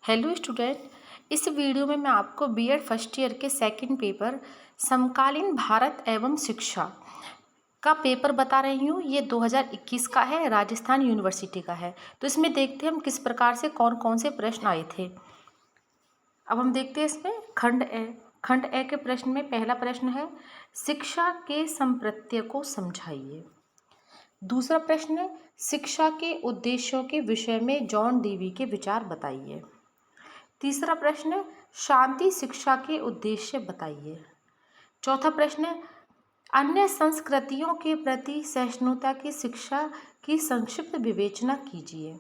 Hello student, इस video में मैं आपको बीएड फर्स्ट ईयर के सेकंड पेपर समकालीन भारत एवं शिक्षा का पेपर बता रही हूँ। ये 2021 का है, राजस्थान यूनिवर्सिटी का है। तो इसमें देखते हैं हम किस प्रकार से कौन कौन से प्रश्न आए थे। अब हम देखते हैं इसमें खंड ए के प्रश्न में पहला प्रश्न है, शिक्षा के संप्रत्यय को समझाइए। दूसरा प्रश्न है, शिक्षा के उद्देश्यों के विषय में जॉन डीवी के विचार बताइए। तीसरा प्रश्न है, शांति शिक्षा के उद्देश्य बताइए। चौथा प्रश्न है, अन्य संस्कृतियों के प्रति सहिष्णुता की शिक्षा की संक्षिप्त विवेचना कीजिए।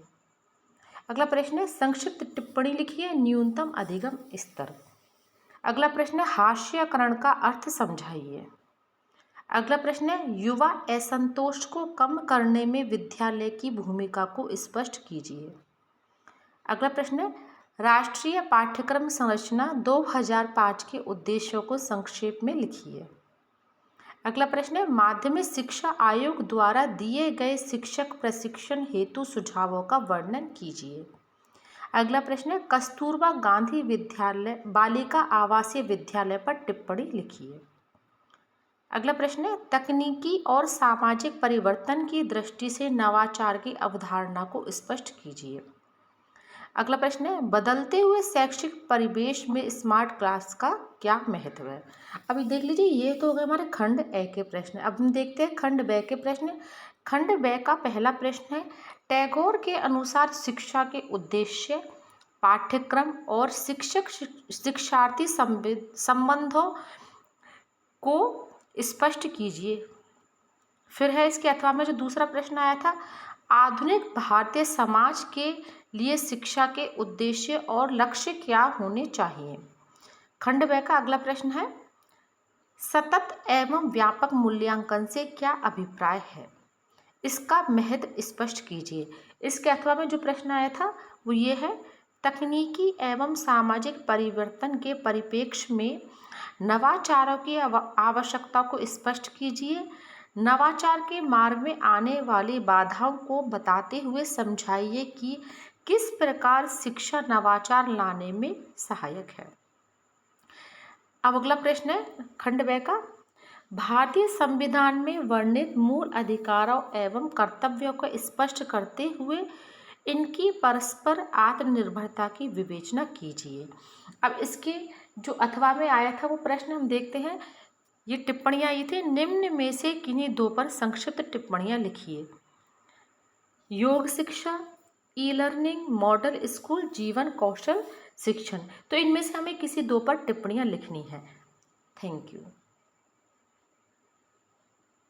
अगला प्रश्न है, संक्षिप्त टिप्पणी लिखिए, न्यूनतम अधिगम स्तर। अगला प्रश्न है, हास्यकरण का अर्थ समझाइए। अगला प्रश्न है, युवा असंतोष को कम करने में विद्यालय की भूमिका को स्पष्ट कीजिए। अगला प्रश्न है, राष्ट्रीय पाठ्यक्रम संरचना 2005 के उद्देश्यों को संक्षेप में लिखिए। अगला प्रश्न है, माध्यमिक शिक्षा आयोग द्वारा दिए गए शिक्षक प्रशिक्षण हेतु सुझावों का वर्णन कीजिए। अगला प्रश्न है, कस्तूरबा गांधी विद्यालय बालिका आवासीय विद्यालय पर टिप्पणी लिखिए। अगला प्रश्न है, तकनीकी और सामाजिक परिवर्तन की दृष्टि से नवाचार की अवधारणा को स्पष्ट कीजिए। अगला प्रश्न है, बदलते हुए शैक्षिक परिवेश में स्मार्ट क्लास का क्या महत्व है। अभी देख लीजिए, ये तो हो गए हमारे खंड ए के प्रश्न। अब हम देखते हैं खंड ब के प्रश्न। खंड ब का पहला प्रश्न है, टैगोर के अनुसार शिक्षा के उद्देश्य, पाठ्यक्रम और शिक्षक शिक्षार्थी संबंधों को स्पष्ट कीजिए। फिर है इसके अथवा में जो दूसरा प्रश्न आया था, आधुनिक भारतीय समाज के लिए शिक्षा के उद्देश्य और लक्ष्य क्या होने चाहिए। खंड ब का अगला प्रश्न है, सतत एवं व्यापक मूल्यांकन से क्या अभिप्राय है, इसका महत्व स्पष्ट कीजिए। इसके अथवा में जो प्रश्न आया था वो ये है, तकनीकी एवं सामाजिक परिवर्तन के परिप्रेक्ष्य में नवाचारों की आवश्यकता को स्पष्ट कीजिए। नवाचार के मार्ग में आने वाली बाधाओं को बताते हुए समझाइए कि किस प्रकार शिक्षा नवाचार लाने में सहायक है। अब अगला प्रश्न है खंड ब का, भारतीय संविधान में वर्णित मूल अधिकारों एवं कर्तव्यों को स्पष्ट करते हुए इनकी परस्पर आत्मनिर्भरता की विवेचना कीजिए। अब इसके जो अथवा में आया था वो प्रश्न हम देखते हैं। ये टिप्पणियाँ आई थी, निम्न में से किन्हीं दो पर संक्षिप्त टिप्पणियाँ लिखिए। योग शिक्षा, ई लर्निंग, मॉडल स्कूल, जीवन कौशल शिक्षण। तो इनमें से हमें किसी दो पर टिप्पणियाँ लिखनी है। Thank you.